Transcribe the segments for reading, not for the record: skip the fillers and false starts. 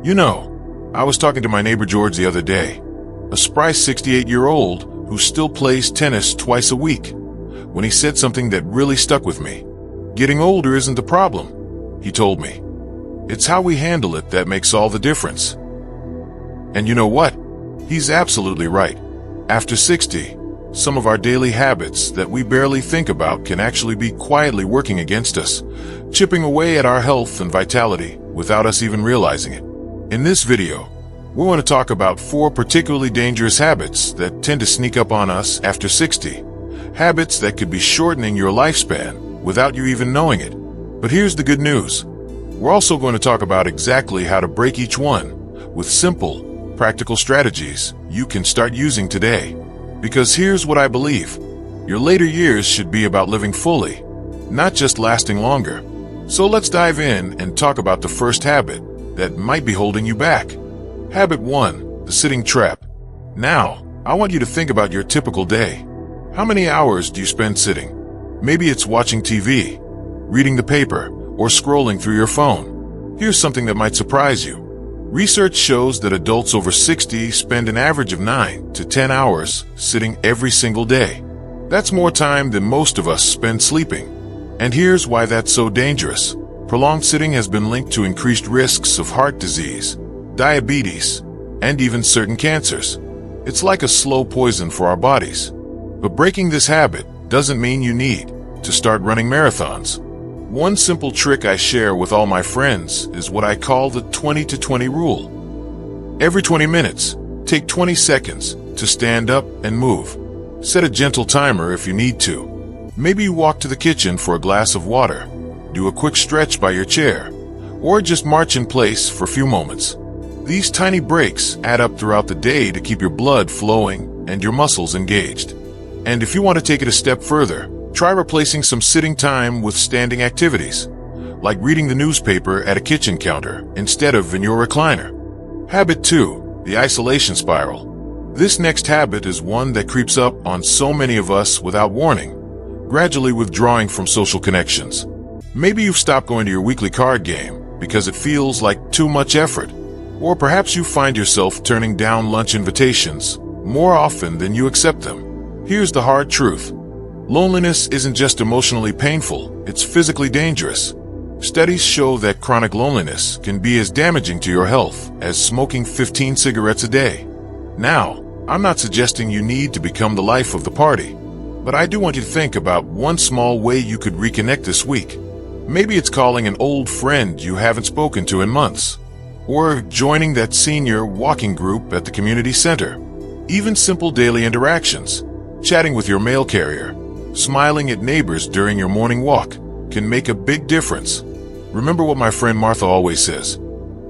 You know, I was talking to my neighbor George the other day, a spry 68-year-old who still plays tennis twice a week, when he said something that really stuck with me. Getting older isn't the problem, he told me. It's how we handle it that makes all the difference. And you know what? He's absolutely right. After 60, some of our daily habits that we barely think about can actually be quietly working against us, chipping away at our health and vitality without us even realizing it. In this video, we want to talk about 4 particularly dangerous habits that tend to sneak up on us after 60. Habits that could be shortening your lifespan without you even knowing it. But here's the good news. We're also going to talk about exactly how to break each one with simple, practical strategies you can start using today. Because here's what I believe. Your later years should be about living fully, not just lasting longer. So let's dive in and talk about the first habit that might be holding you back. Habit 1, the sitting trap. Now, I want you to think about your typical day. How many hours do you spend sitting? Maybe it's watching TV, reading the paper, or scrolling through your phone. Here's something that might surprise you. Research shows that adults over 60 spend an average of 9 to 10 hours sitting every single day. That's more time than most of us spend sleeping. And here's why that's so dangerous. Prolonged sitting has been linked to increased risks of heart disease, diabetes, and even certain cancers. It's like a slow poison for our bodies. But breaking this habit doesn't mean you need to start running marathons. One simple trick I share with all my friends is what I call the 20-to-20 rule. Every 20 minutes, take 20 seconds to stand up and move. Set a gentle timer if you need to. Maybe you walk to the kitchen for a glass of water, do a quick stretch by your chair, or just march in place for a few moments. These tiny breaks add up throughout the day to keep your blood flowing and your muscles engaged. And if you want to take it a step further, try replacing some sitting time with standing activities, like reading the newspaper at a kitchen counter instead of in your recliner. Habit 2, the isolation spiral. This next habit is one that creeps up on so many of us without warning, gradually withdrawing from social connections. Maybe you've stopped going to your weekly card game because it feels like too much effort, or perhaps you find yourself turning down lunch invitations more often than you accept them. Here's the hard truth. Loneliness isn't just emotionally painful, it's physically dangerous. Studies show that chronic loneliness can be as damaging to your health as smoking 15 cigarettes a day. Now, I'm not suggesting you need to become the life of the party, but I do want you to think about one small way you could reconnect this week. Maybe it's calling an old friend you haven't spoken to in months, or joining that senior walking group at the community center. Even simple daily interactions, chatting with your mail carrier, smiling at neighbors during your morning walk, can make a big difference. Remember what my friend Martha always says.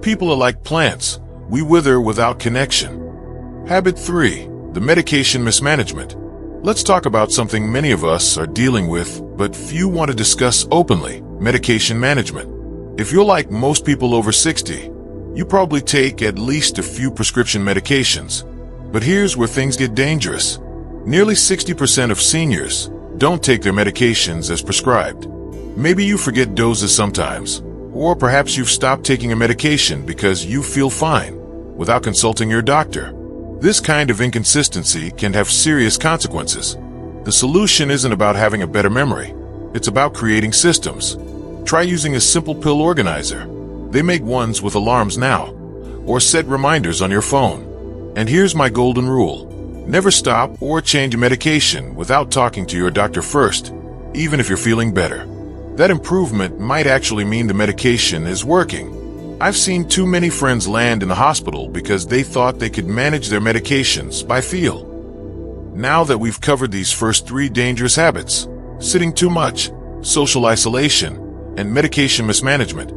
People are like plants. We wither without connection. Habit 3, the medication mismanagement. Let's talk about something many of us are dealing with, but few want to discuss openly: medication management. If you're like most people over 60, you probably take at least a few prescription medications. But here's where things get dangerous. Nearly 60% of seniors don't take their medications as prescribed. Maybe you forget doses sometimes, or perhaps you've stopped taking a medication because you feel fine without consulting your doctor. This kind of inconsistency can have serious consequences. The solution isn't about having a better memory. It's about creating systems. Try using a simple pill organizer. They make ones with alarms now, or set reminders on your phone. And here's my golden rule. Never stop or change a medication without talking to your doctor first, even if you're feeling better. That improvement might actually mean the medication is working. I've seen too many friends land in the hospital because they thought they could manage their medications by feel. Now that we've covered these first 3 dangerous habits, sitting too much, social isolation, and medication mismanagement,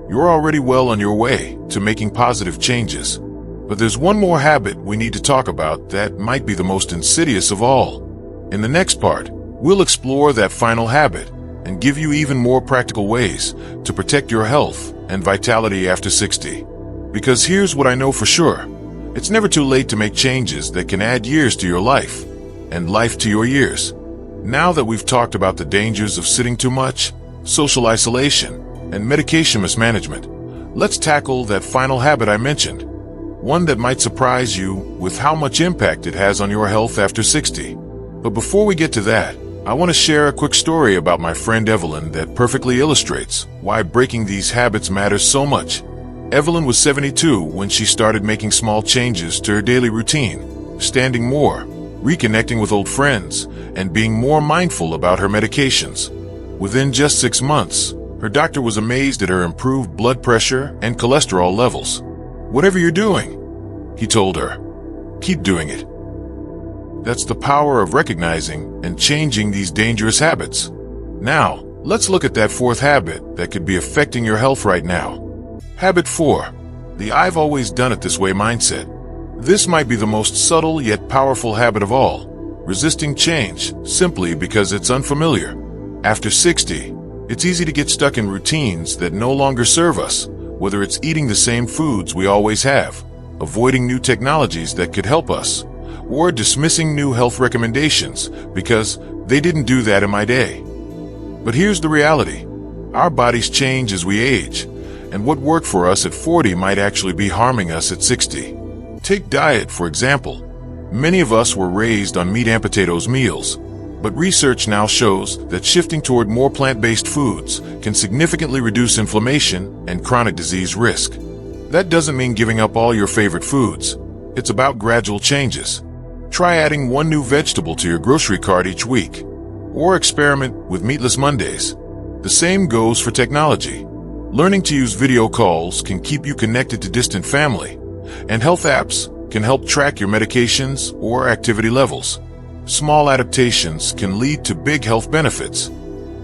you're already well on your way to making positive changes. But there's one more habit we need to talk about that might be the most insidious of all. In the next part, we'll explore that final habit and give you even more practical ways to protect your health and vitality after 60. Because here's what I know for sure. It's never too late to make changes that can add years to your life and life to your years. Now that we've talked about the dangers of sitting too much, social isolation, and medication mismanagement, Let's tackle that final habit I mentioned, one that might surprise you with how much impact it has on your health after 60. But before we get to that, I want to share a quick story about my friend Evelyn that perfectly illustrates why breaking these habits matters so much. Evelyn was 72 when she started making small changes to her daily routine, standing more, reconnecting with old friends, and being more mindful about her medications. Within just 6 months, her doctor was amazed at her improved blood pressure and cholesterol levels. "Whatever you're doing," he told her, "keep doing it." That's the power of recognizing and changing these dangerous habits. Now, let's look at that fourth habit that could be affecting your health right now. Habit 4, the "I've always done it this way" mindset. This might be the most subtle yet powerful habit of all, resisting change simply because it's unfamiliar. After 60, it's easy to get stuck in routines that no longer serve us, whether it's eating the same foods we always have, avoiding new technologies that could help us, or dismissing new health recommendations because they didn't do that in my day. But here's the reality. Our bodies change as we age, and what worked for us at 40 might actually be harming us at 60. Take diet, for example. Many of us were raised on meat and potatoes meals, but research now shows that shifting toward more plant-based foods can significantly reduce inflammation and chronic disease risk. That doesn't mean giving up all your favorite foods. It's about gradual changes. Try adding one new vegetable to your grocery cart each week, or experiment with meatless Mondays. The same goes for technology. Learning to use video calls can keep you connected to distant family, and health apps can help track your medications or activity levels. Small adaptations can lead to big health benefits.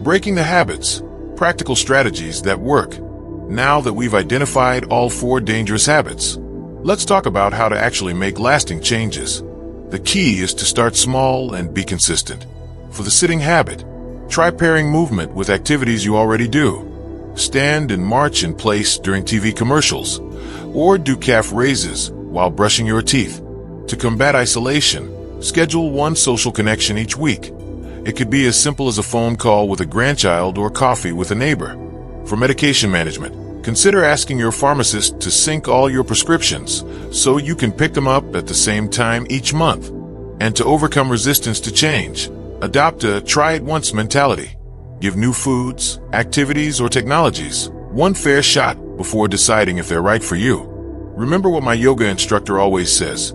Breaking the habits, practical strategies that work. Now that we've identified all 4 dangerous habits, let's talk about how to actually make lasting changes. The key is to start small and be consistent. For the sitting habit, try pairing movement with activities you already do. Stand and march in place during TV commercials, or do calf raises while brushing your teeth. To combat isolation, schedule one social connection each week. It could be as simple as a phone call with a grandchild or coffee with a neighbor. For medication management, consider asking your pharmacist to sync all your prescriptions so you can pick them up at the same time each month. And to overcome resistance to change, adopt a try-it-once mentality. Give new foods, activities, or technologies one fair shot before deciding if they're right for you. Remember what my yoga instructor always says: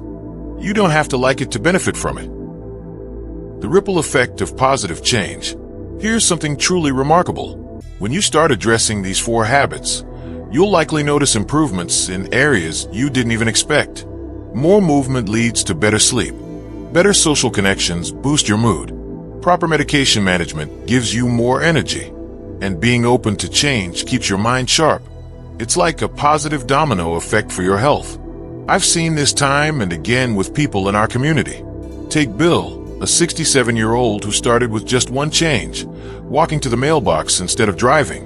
you don't have to like it to benefit from it. The ripple effect of positive change. Here's something truly remarkable. When you start addressing these 4 habits, you'll likely notice improvements in areas you didn't even expect. More movement leads to better sleep. Better social connections boost your mood. Proper medication management gives you more energy. And being open to change keeps your mind sharp. It's like a positive domino effect for your health. I've seen this time and again with people in our community. Take Bill, a 67-year-old who started with just one change, walking to the mailbox instead of driving.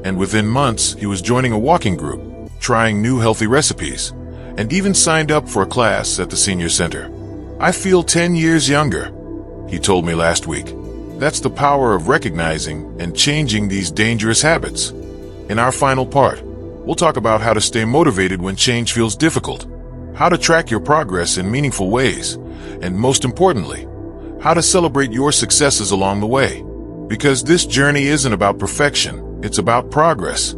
And within months, he was joining a walking group, trying new healthy recipes, and even signed up for a class at the senior center. "I feel 10 years younger," he told me last week. That's the power of recognizing and changing these dangerous habits. In our final part, we'll talk about how to stay motivated when change feels difficult, how to track your progress in meaningful ways, and most importantly, how to celebrate your successes along the way. Because this journey isn't about perfection, it's about progress.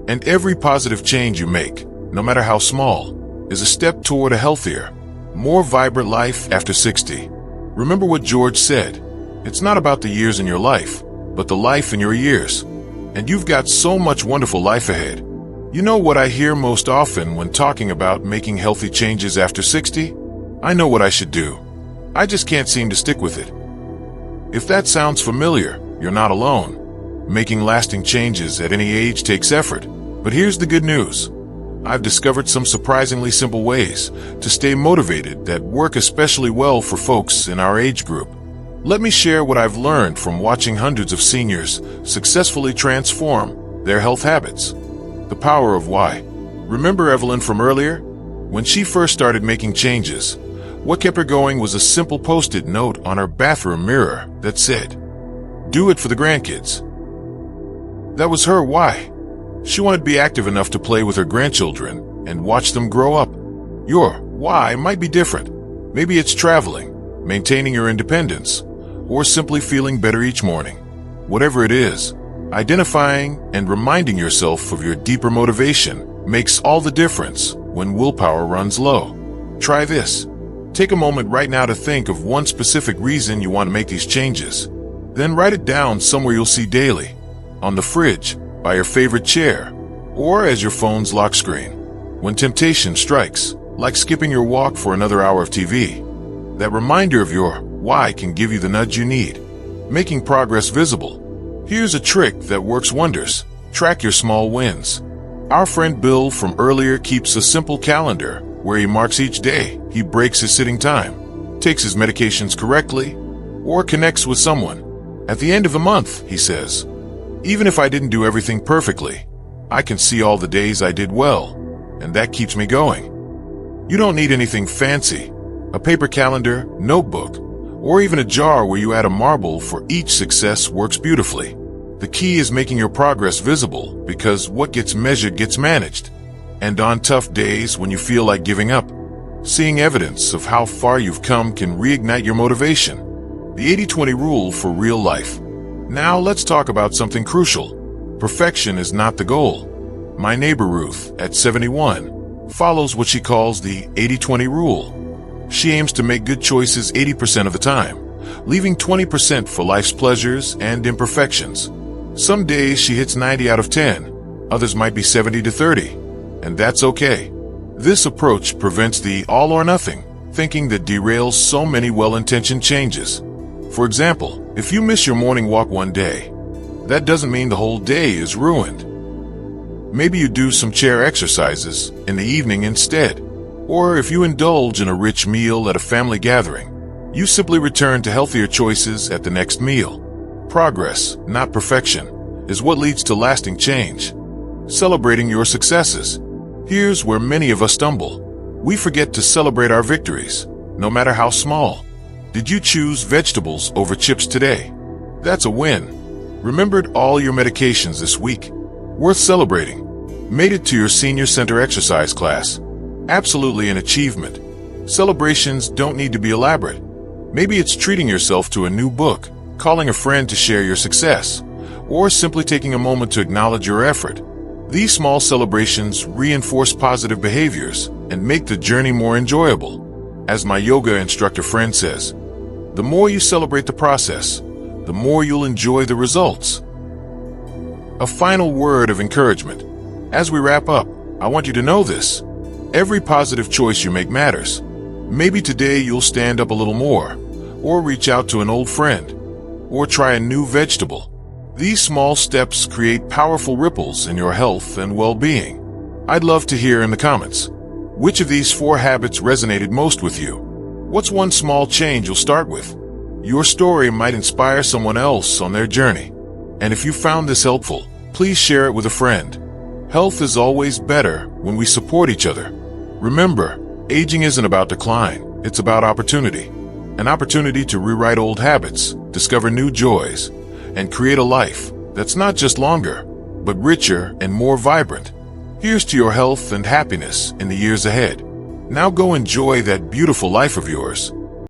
And every positive change you make, no matter how small, is a step toward a healthier, more vibrant life after 60. Remember what George said: it's not about the years in your life, but the life in your years. And you've got so much wonderful life ahead. You know what I hear most often when talking about making healthy changes after 60? I know what I should do. I just can't seem to stick with it. If that sounds familiar, you're not alone. Making lasting changes at any age takes effort. But here's the good news. I've discovered some surprisingly simple ways to stay motivated that work especially well for folks in our age group. Let me share what I've learned from watching hundreds of seniors successfully transform their health habits. The power of why. Remember Evelyn from earlier? When she first started making changes, what kept her going was a simple post-it note on her bathroom mirror that said, "Do it for the grandkids." That was her why. She wanted to be active enough to play with her grandchildren and watch them grow up. Your why might be different. Maybe it's traveling, maintaining your independence, or simply feeling better each morning. Whatever it is, identifying and reminding yourself of your deeper motivation makes all the difference when willpower runs low. Try this. Take a moment right now to think of one specific reason you want to make these changes. Then write it down somewhere you'll see daily, on the fridge, by your favorite chair, or as your phone's lock screen. When temptation strikes, like skipping your walk for another hour of TV, that reminder of your why can give you the nudge you need. Making progress visible. Here's a trick that works wonders. Track your small wins. Our friend Bill from earlier keeps a simple calendar where he marks each day he breaks his sitting time, takes his medications correctly, or connects with someone. At the end of the month, he says, even if I didn't do everything perfectly, I can see all the days I did well, and that keeps me going. You don't need anything fancy, a paper calendar, notebook, or even a jar where you add a marble for each success works beautifully. The key is making your progress visible, because what gets measured gets managed. And on tough days when you feel like giving up, seeing evidence of how far you've come can reignite your motivation. The 80-20 rule for real life. Now let's talk about something crucial. Perfection is not the goal. My neighbor Ruth, at 71, follows what she calls the 80-20 rule. She aims to make good choices 80% of the time, leaving 20% for life's pleasures and imperfections. Some days she hits 90 out of 10, others might be 70 to 30, and that's okay. This approach prevents the all or nothing thinking that derails so many well-intentioned changes. For example, if you miss your morning walk one day, that doesn't mean the whole day is ruined. Maybe you do some chair exercises in the evening instead. Or if you indulge in a rich meal at a family gathering, you simply return to healthier choices at the next meal. Progress, not perfection, is what leads to lasting change. Celebrating your successes. Here's where many of us stumble. We forget to celebrate our victories, no matter how small. Did you choose vegetables over chips today? That's a win. Remembered all your medications this week? Worth celebrating. Made it to your senior center exercise class? Absolutely an achievement. Celebrations don't need to be elaborate. Maybe it's treating yourself to a new book, calling a friend to share your success, or simply taking a moment to acknowledge your effort. These small celebrations reinforce positive behaviors and make the journey more enjoyable. As my yoga instructor friend says, the more you celebrate the process, the more you'll enjoy the results. A final word of encouragement. As we wrap up, I want you to know this. Every positive choice you make matters. Maybe today you'll stand up a little more, or reach out to an old friend, or try a new vegetable. These small steps create powerful ripples in your health and well-being. I'd love to hear in the comments, which of these 4 habits resonated most with you? What's one small change you'll start with? Your story might inspire someone else on their journey. And if you found this helpful, please share it with a friend. Health is always better when we support each other. Remember, aging isn't about decline, it's about opportunity. An opportunity to rewrite old habits, discover new joys, and create a life that's not just longer, but richer and more vibrant. Here's to your health and happiness in the years ahead. Now go enjoy that beautiful life of yours.